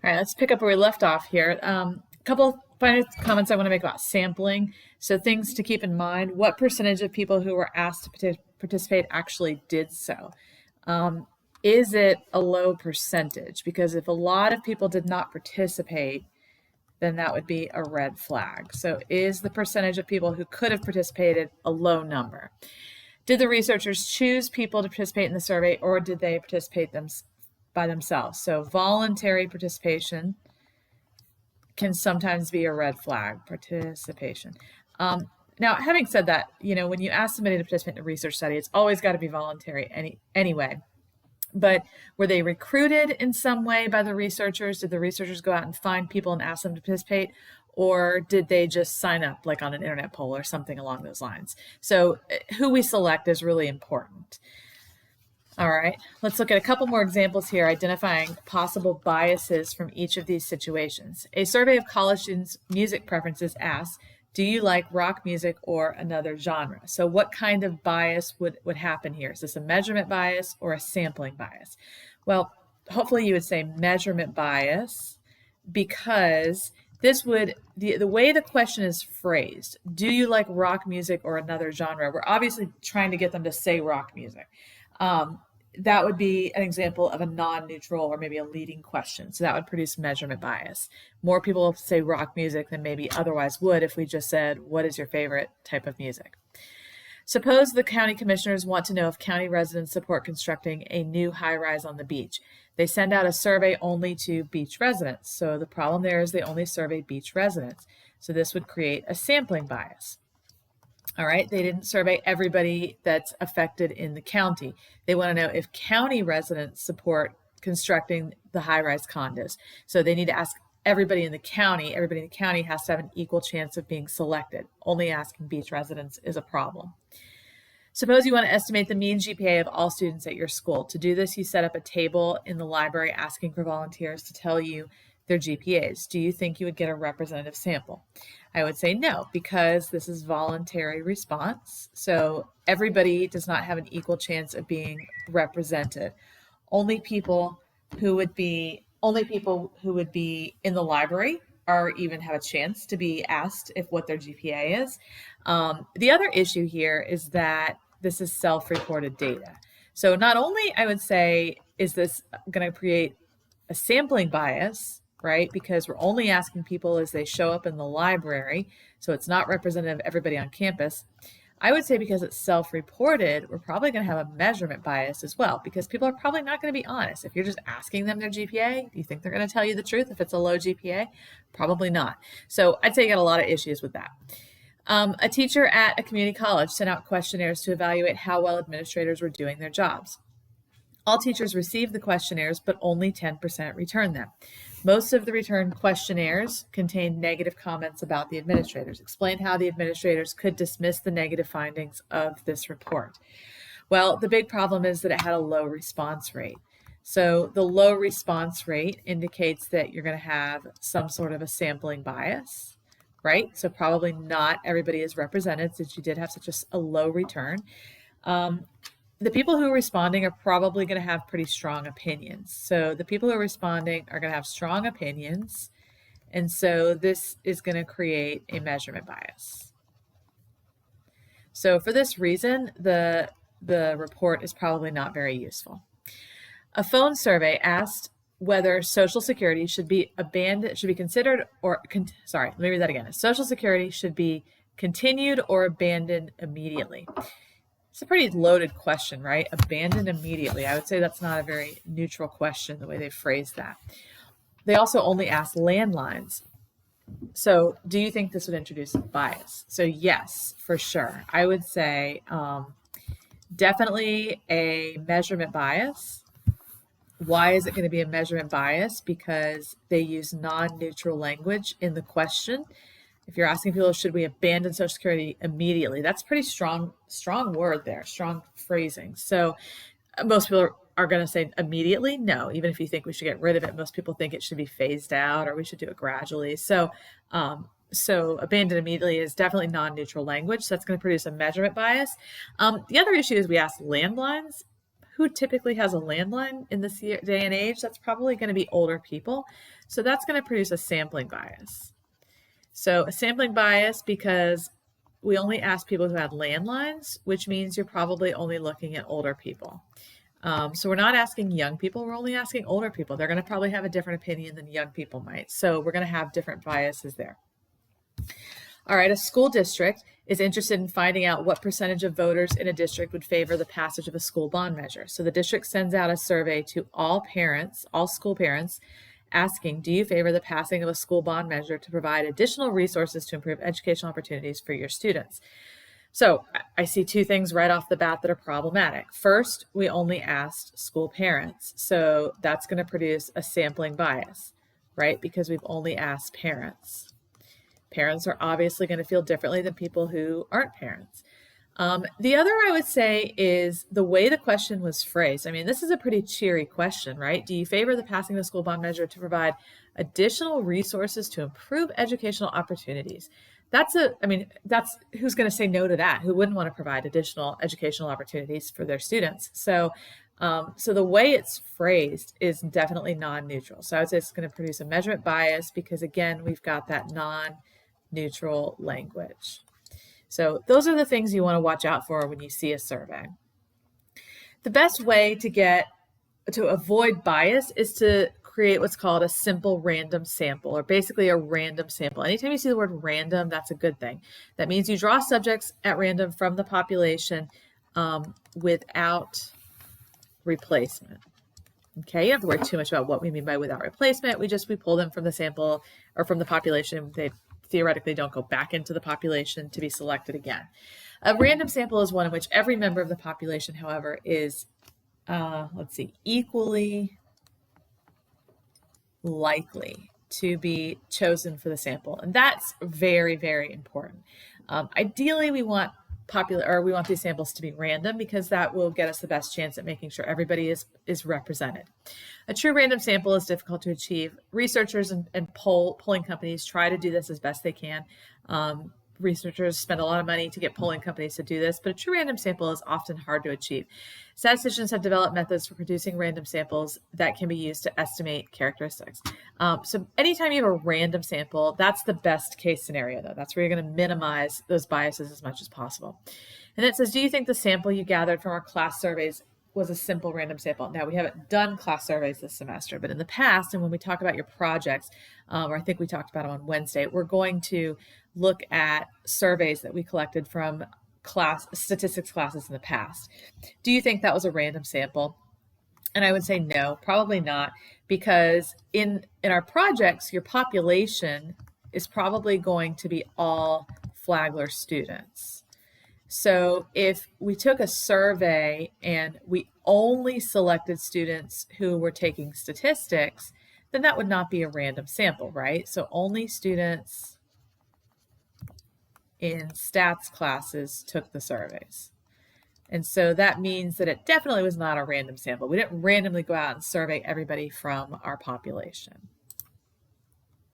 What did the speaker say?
All right, let's pick up where we left off here. A couple of final comments I want to make about sampling. So things to keep in mind: what percentage of people who were asked to participate actually did so? Is it a low percentage? Because if a lot of people did not participate, then that would be a red flag. So is the percentage of people who could have participated a low number? Did the researchers choose people to participate in the survey, or did they participate by themselves? So voluntary participation can sometimes be a red flag. Participation. Now, having said that, when you ask somebody to participate in a research study, it's always got to be voluntary anyway. But were they recruited in some way by the researchers? Did the researchers go out and find people and ask them to participate? Or did they just sign up like on an internet poll or something along those lines? So who we select is really important. All right, let's look at a couple more examples here, identifying possible biases from each of these situations. A survey of college students' music preferences asks, do you like rock music or another genre? So what kind of bias would happen here? Is this a measurement bias or a sampling bias? Well, hopefully you would say measurement bias, because this would, the way the question is phrased, do you like rock music or another genre? We're obviously trying to get them to say rock music. That would be an example of a non-neutral or maybe a leading question. So that would produce measurement bias. More people say rock music than maybe otherwise would if we just said, what is your favorite type of music? Suppose the county commissioners want to know if county residents support constructing a new high-rise on the beach. They send out a survey only to beach residents. So the problem there is they only survey beach residents. So this would create a sampling bias. All right, they didn't survey everybody that's affected in the county. They want to know if county residents support constructing the high-rise condos. So they need to ask everybody in the county. Everybody in the county has to have an equal chance of being selected. Only asking beach residents is a problem. Suppose you want to estimate the mean GPA of all students at your school. To do this, you set up a table in the library asking for volunteers to tell you their GPAs. Do you think you would get a representative sample? I would say no, because this is voluntary response. So everybody does not have an equal chance of being represented. Only people who would be in the library or even have a chance to be asked what their GPA is. The other issue here is that this is self-reported data. So not only, I would say, is this going to create a sampling bias, right? Because we're only asking people as they show up in the library, so it's not representative of everybody on campus. I would say because it's self-reported, we're probably going to have a measurement bias as well, because people are probably not going to be honest. If you're just asking them their GPA, do you think they're going to tell you the truth if it's a low GPA? Probably not. So I'd say you got a lot of issues with that. A teacher at a community college sent out questionnaires to evaluate how well administrators were doing their jobs. All teachers received the questionnaires, but only 10% returned them. Most of the returned questionnaires contained negative comments about the administrators. Explain how the administrators could dismiss the negative findings of this report. Well, the big problem is that it had a low response rate. So the low response rate indicates that you're going to have some sort of a sampling bias, right? So probably not everybody is represented since you did have such a low return. The people who are responding are probably going to have pretty strong opinions. So the people who are responding are going to have strong opinions. And so this is going to create a measurement bias. So for this reason, the report is probably not very useful. A phone survey asked whether Social Security should be considered or, let me read that again. Social Security should be continued or abandoned immediately. It's a pretty loaded question, right? Abandoned immediately. I would say that's not a very neutral question, the way they phrased that. They also only asked landlines. So do you think this would introduce bias? So yes, for sure. I would say definitely a measurement bias. Why is it going to be a measurement bias? Because they use non-neutral language in the question. If you're asking people, should we abandon Social Security immediately? That's pretty strong word there, strong phrasing. So most people are going to say immediately. No, even if you think we should get rid of it, most people think it should be phased out or we should do it gradually. So abandon immediately is definitely non-neutral language. So that's going to produce a measurement bias. The other issue is we asked landlines. who typically has a landline in this day and age? That's probably going to be older people. So that's going to produce a sampling bias. So a sampling bias because we only asked people who had landlines, which means you're probably only looking at older people. So we're not asking young people, we're only asking older people. They're going to probably have a different opinion than young people might. So we're going to have different biases there. All right, a school district is interested in finding out what percentage of voters in a district would favor the passage of a school bond measure. So the district sends out a survey to all parents, all school parents, asking, do you favor the passing of a school bond measure to provide additional resources to improve educational opportunities for your students? So I see two things right off the bat that are problematic. First, we only asked school parents. So that's going to produce a sampling bias, right? Because we've only asked parents. Parents are obviously going to feel differently than people who aren't parents. The other I would say is the way the question was phrased. I mean, this is a pretty cheery question, right? Do you favor the passing of the school bond measure to provide additional resources to improve educational opportunities? That's who's going to say no to that? Who wouldn't want to provide additional educational opportunities for their students? So the way it's phrased is definitely non-neutral. So I would say it's going to produce a measurement bias because, again, we've got that non-neutral language. So those are the things you want to watch out for when you see a survey. The best way to avoid bias is to create what's called a simple random sample, or basically a random sample. Anytime you see the word random, that's a good thing. That means you draw subjects at random from the population without replacement. Okay, you don't have to worry too much about what we mean by without replacement. We pull them from the sample or from the population. They theoretically don't go back into the population to be selected again. A random sample is one in which every member of the population, however, is, equally likely to be chosen for the sample. And that's very, very important. Ideally, we want these samples to be random because that will get us the best chance at making sure everybody is represented. A true random sample is difficult to achieve. Researchers and polling companies try to do this as best they can. Researchers spend a lot of money to get polling companies to do this, but a true random sample is often hard to achieve. Statisticians have developed methods for producing random samples that can be used to estimate characteristics. So anytime you have a random sample, that's the best case scenario, though. That's where you're going to minimize those biases as much as possible. And it says, do you think the sample you gathered from our class surveys was a simple random sample? Now, we haven't done class surveys this semester, but in the past, and when we talk about your projects, or I think we talked about them on Wednesday, we're going to look at surveys that we collected from statistics classes in the past. Do you think that was a random sample? And I would say no, probably not, because in our projects, your population is probably going to be all Flagler students. So if we took a survey and we only selected students who were taking statistics, then that would not be a random sample, right? So only students in stats classes took the surveys. And so that means that it definitely was not a random sample. We didn't randomly go out and survey everybody from our population.